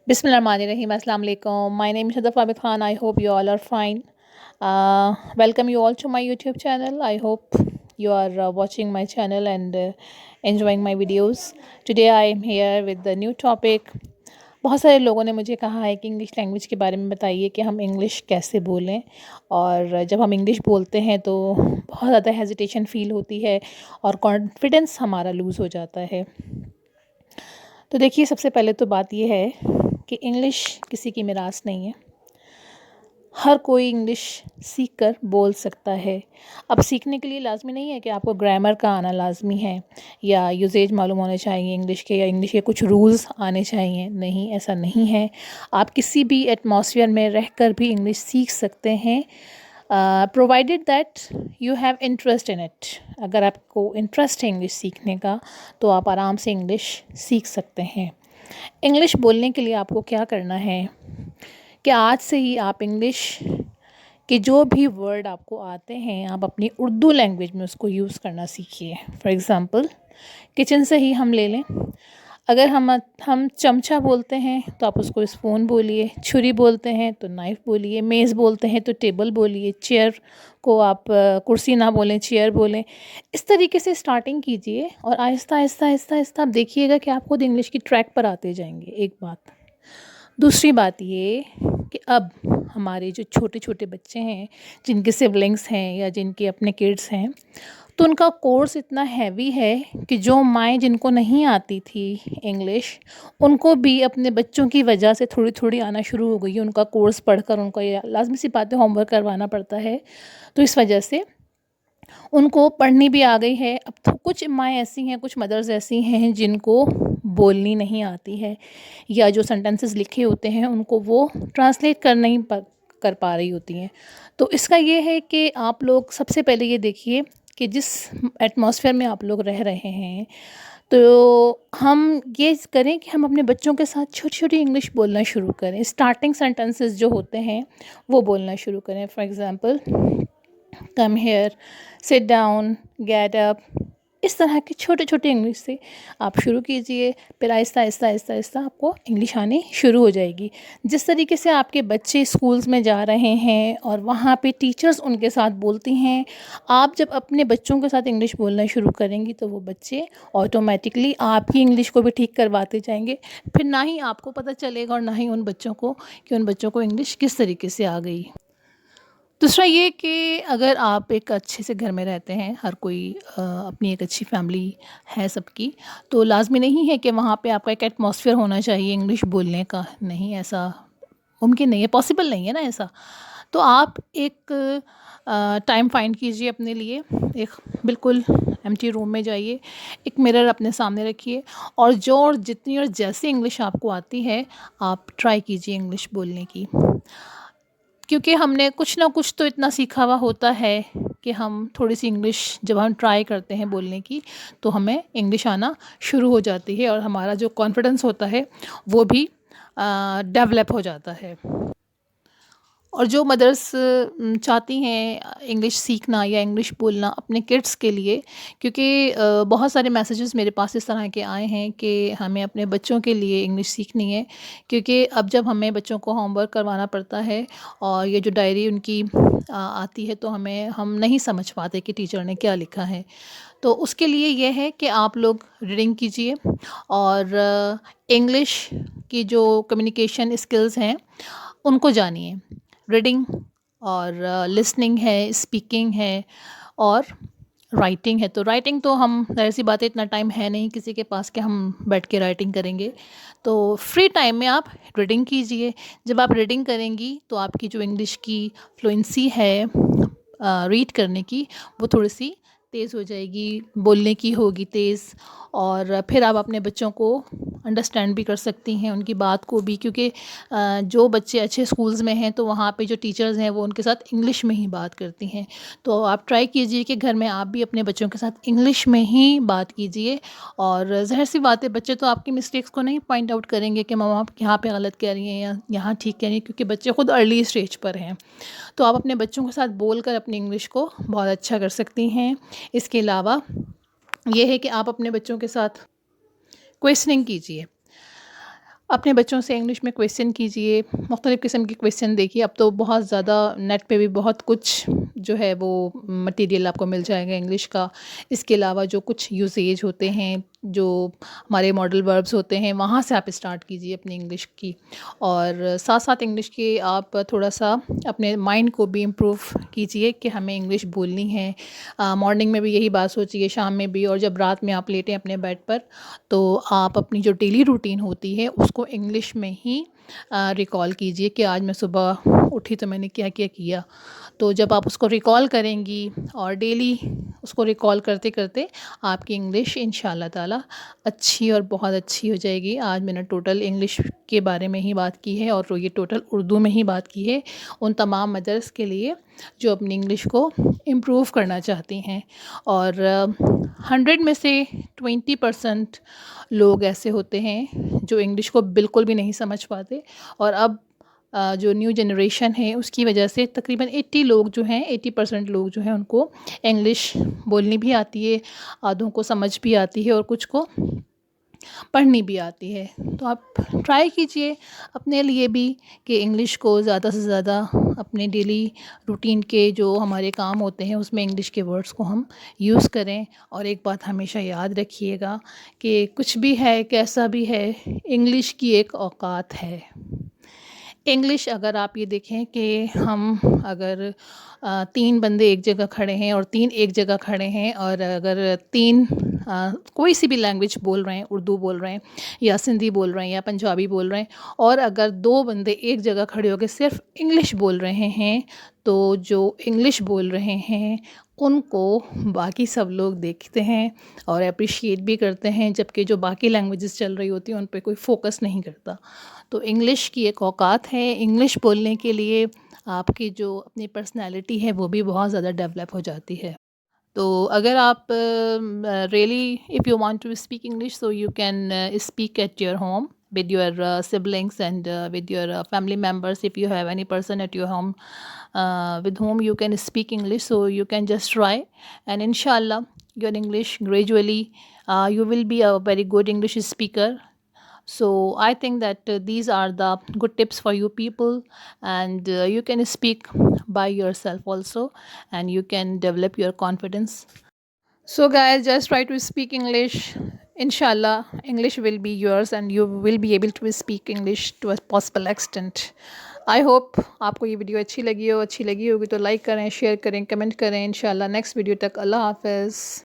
بسم اللہ الرحمن الرحیم. السلام علیکم. My name is Shadaf Abid Khan. I hope you all are fine. Welcome you all to my YouTube channel. I hope you are watching my channel and enjoying my videos. Today I am here with the new topic. بہت سارے لوگوں نے مجھے کہا ہے کہ English language کے بارے میں بتائیے کہ ہم انگلش کیسے بولیں، اور جب ہم انگلش بولتے ہیں تو بہت زیادہ ہیزیٹیشن فیل ہوتی ہے اور کانفیڈنس ہمارا لوز ہو جاتا ہے. تو دیکھیے، سب سے پہلے تو بات یہ ہے کہ انگلش کسی کی میراث نہیں ہے. ہر کوئی انگلش سیکھ کر بول سکتا ہے. اب سیکھنے کے لیے لازمی نہیں ہے کہ آپ کو گرامر کا آنا لازمی ہے یا یوزیج معلوم ہونے چاہیے انگلش کے، یا انگلش کے کچھ رولز آنے چاہیے. نہیں، ایسا نہیں ہے. آپ کسی بھی ایٹماسفیئر میں رہ کر بھی انگلش سیکھ سکتے ہیں، provided that you have interest in it. اگر آپ کو انٹرسٹ ہے انگلش سیکھنے کا تو آپ آرام سے انگلش سیکھ سکتے ہیں. انگلش بولنے کے لیے آپ کو کیا کرنا ہے کہ آج سے ہی آپ انگلش کے جو بھی ورڈ آپ کو آتے ہیں آپ اپنی اردو لینگویج میں اس کو یوز کرنا سیکھیے. فار ایگزامپل، کچن سے ہی ہم لے لیں. اگر ہم چمچہ بولتے ہیں تو آپ اس کو اسپون بولیے، چھری بولتے ہیں تو نائف بولیے، میز بولتے ہیں تو ٹیبل بولیے، چیئر کو آپ کرسی نہ بولیں، چیئر بولیں. اس طریقے سے اسٹارٹنگ کیجئے اور آہستہ آہستہ آہستہ آہستہ آپ دیکھیے گا کہ آپ خود انگلش کی ٹریک پر آتے جائیں گے. ایک بات. دوسری بات یہ کہ اب ہمارے جو چھوٹے چھوٹے بچے ہیں، جن کے سبلنگس ہیں یا جن کے اپنے کڈس ہیں، تو ان کا کورس اتنا ہیوی ہے کہ جو مائیں جن کو نہیں آتی تھی انگلش، ان کو بھی اپنے بچوں کی وجہ سے تھوڑی تھوڑی آنا شروع ہو گئی. ان کا کورس پڑھ کر ان کو یہ لازمی سی باتیں ہوم ورک کروانا پڑتا ہے، تو اس وجہ سے ان کو پڑھنی بھی آ گئی ہے. اب تو کچھ مائیں ایسی ہیں، کچھ مدرز ایسی ہیں جن کو بولنی نہیں آتی ہے، یا جو سینٹنسز لکھے ہوتے ہیں ان کو وہ ٹرانسلیٹ کر پا رہی ہوتی ہیں. تو اس کا یہ ہے کہ آپ لوگ سب سے پہلے یہ دیکھیے کہ جس ایٹماسفیئر میں آپ لوگ رہ رہے ہیں، تو ہم یہ کریں کہ ہم اپنے بچوں کے ساتھ چھوٹی چھوٹی انگلش بولنا شروع کریں. اسٹارٹنگ سینٹنسز جو ہوتے ہیں وہ بولنا شروع کریں. For example, come here, sit down, get up. اس طرح کے چھوٹے چھوٹے انگلش سے آپ شروع کیجئے. پھر آہستہ آہستہ آہستہ آہستہ آپ کو انگلش آنی شروع ہو جائے گی. جس طریقے سے آپ کے بچے اسکولز میں جا رہے ہیں اور وہاں پہ ٹیچرز ان کے ساتھ بولتی ہیں، آپ جب اپنے بچوں کے ساتھ انگلش بولنا شروع کریں گی تو وہ بچے آٹومیٹکلی آپ کی انگلش کو بھی ٹھیک کرواتے جائیں گے. پھر نہ ہی آپ کو پتہ چلے گا اور نہ ہی ان بچوں کو کہ ان بچوں کو انگلش کس طریقے سے آ گئی. دوسرا یہ کہ اگر آپ ایک اچھے سے گھر میں رہتے ہیں، ہر کوئی اپنی ایک اچھی فیملی ہے سب کی، تو لازمی نہیں ہے کہ وہاں پہ آپ کا ایک ایٹماسفیئر ہونا چاہیے انگلش بولنے کا. نہیں، ایسا ممکن نہیں ہے، پاسبل نہیں ہے نا ایسا. تو آپ ایک ٹائم فائنڈ کیجئے اپنے لیے. ایک بالکل ایمٹی روم میں جائیے، ایک مرر اپنے سامنے رکھیے، اور جتنی اور جیسی انگلش آپ کو آتی ہے آپ ٹرائی کیجئے انگلش بولنے کی. کیونکہ ہم نے کچھ نہ کچھ تو اتنا سیکھا ہوا ہوتا ہے کہ ہم تھوڑی سی انگلش جب ہم ٹرائی کرتے ہیں بولنے کی تو ہمیں انگلش آنا شروع ہو جاتی ہے، اور ہمارا جو کانفیڈنس ہوتا ہے وہ بھی ڈیولپ ہو جاتا ہے. اور جو مدرس چاہتی ہیں انگلش سیکھنا یا انگلش بولنا اپنے کڈس کے لیے، کیونکہ بہت سارے میسیجز میرے پاس اس طرح کے آئے ہیں کہ ہمیں اپنے بچوں کے لیے انگلش سیکھنی ہے. کیونکہ اب جب ہمیں بچوں کو ہوم ورک کروانا پڑتا ہے اور یہ جو ڈائری ان کی آتی ہے تو ہم نہیں سمجھ پاتے کہ ٹیچر نے کیا لکھا ہے. تو اس کے لیے یہ ہے کہ آپ لوگ ریڈنگ کیجئے، اور انگلش کی جو کمیونیکیشن اسکلز ہیں ان کو جانیے. ریڈنگ اور لسننگ ہے، اسپیکنگ ہے، اور رائٹنگ ہے. تو رائٹنگ تو ہم ظاہر سی بات ہے اتنا ٹائم ہے نہیں کسی کے پاس کہ ہم بیٹھ کے رائٹنگ کریں گے. تو فری ٹائم میں آپ ریڈنگ کیجئے. جب آپ ریڈنگ کریں گی تو آپ کی جو انگلش کی فلوئنسی ہے ریڈ کرنے کی، وہ تھوڑی سی تیز ہو جائے گی، بولنے کی ہوگی تیز. اور پھر آپ اپنے بچوں کو انڈرسٹینڈ بھی کر سکتی ہیں، ان کی بات کو بھی. کیونکہ جو بچے اچھے اسکولز میں ہیں تو وہاں پہ جو ٹیچرز ہیں وہ ان کے ساتھ انگلش میں ہی بات کرتی ہیں. تو آپ ٹرائی کیجئے کہ گھر میں آپ بھی اپنے بچوں کے ساتھ انگلش میں ہی بات کیجئے. اور ظاہر سی بات ہے بچے تو آپ کی مسٹیکس کو نہیں پوائنٹ آؤٹ کریں گے کہ ماما آپ یہاں پہ غلط کہہ رہی ہیں یا یہاں ٹھیک کہہ رہی ہیں، کیونکہ بچے خود ارلی اسٹیج پر ہیں. تو آپ اپنے بچوں کے ساتھ بول کر اپنی انگلش کو بہت اچھا کر سکتی ہیں. اس کے علاوہ یہ ہے کہ آپ اپنے بچوں کے ساتھ کویسچننگ کیجئے. اپنے بچوں سے انگلش میں کویسچن کیجئے، مختلف قسم کے کویسچن دیکھیے. اب تو بہت زیادہ نیٹ پہ بھی بہت کچھ جو ہے وہ مٹیریل آپ کو مل جائے گا انگلش کا. اس کے علاوہ جو کچھ یوزیج ہوتے ہیں، جو ہمارے ماڈل وربز ہوتے ہیں، وہاں سے آپ اسٹارٹ کیجئے اپنی انگلش کی. اور ساتھ ساتھ انگلش کے آپ تھوڑا سا اپنے مائنڈ کو بھی امپروو کیجئے کہ ہمیں انگلش بولنی ہے. مارننگ میں بھی یہی بات سوچیے، شام میں بھی، اور جب رات میں آپ لیٹیں اپنے بیڈ پر تو آپ اپنی جو ڈیلی روٹین ہوتی ہے اس کو انگلش میں ہی ریکال کیجئے کہ آج میں صبح اٹھی تو میں نے کیا کیا کیا. تو جب آپ اس کو ریکال کریں گی اور ڈیلی اس کو ریکال کرتے کرتے آپ کی انگلش ان شاء اللہ تعالیٰ اچھی اور بہت اچھی ہو جائے گی. آج میں نے ٹوٹل انگلش کے بارے میں ہی بات کی ہے، اور یہ ٹوٹل اردو میں ہی بات کی ہے ان تمام مدرس کے لیے جو اپنی انگلش کو امپروو کرنا چاہتی ہیں. اور 100 میں سے 20% لوگ ایسے ہوتے ہیں جو انگلش کو بالکل بھی نہیں سمجھ پاتے. اور اب جو نیو جنریشن ہے اس کی وجہ سے تقریباً 80% لوگ جو ہیں ان کو انگلش بولنی بھی آتی ہے، آدھوں کو سمجھ بھی آتی ہے اور کچھ کو پڑھنی بھی آتی ہے. تو آپ ٹرائی کیجئے اپنے لیے بھی کہ انگلش کو زیادہ سے زیادہ اپنے ڈیلی روٹین کے جو ہمارے کام ہوتے ہیں اس میں انگلش کے ورڈز کو ہم یوز کریں. اور ایک بات ہمیشہ یاد رکھیے گا کہ کچھ بھی ہے، کیسا بھی ہے، انگلش کی ایک اوقات ہے. انگلش اگر آپ یہ دیکھیں کہ ہم اگر 3 بندے ایک جگہ کھڑے ہیں اور 3 ایک جگہ کھڑے ہیں، اور اگر 3 کوئی سی بھی لینگویج بول رہے ہیں، اردو بول رہے ہیں یا سندھی بول رہے ہیں یا پنجابی بول رہے ہیں، اور اگر 2 بندے ایک جگہ کھڑے ہو کے صرف انگلش بول رہے ہیں، تو جو انگلش بول رہے ہیں ان کو باقی سب لوگ دیکھتے ہیں اور اپریشیٹ بھی کرتے ہیں، جبکہ جو باقی لینگویجز چل رہی ہوتی ہیں ان پہ کوئی فوکس نہیں کرتا. تو انگلش کی ایک اوقات ہے. انگلش بولنے کے لیے آپ کی جو اپنی پرسنالٹی ہے وہ بھی بہت زیادہ ڈیولپ ہو جاتی ہے. تو اگر آپ really if you want to speak English so you can speak at your home with your siblings and with your family members. If you have any person at your home with whom you can speak English, so you can just try, and inshallah your English gradually you will be a very good English speaker. So I think that these are the good tips for you people, and you can speak by yourself also, and you can develop your confidence. So guys, just try to speak English. Inshallah, English will be yours and you will be able to speak English to a possible extent. I hope آپ کو یہ video اچھی لگی ہوگی تو like کریں، share کریں، comment کریں. انشاءاللہ نیکسٹ ویڈیو تک اللہ حافظ.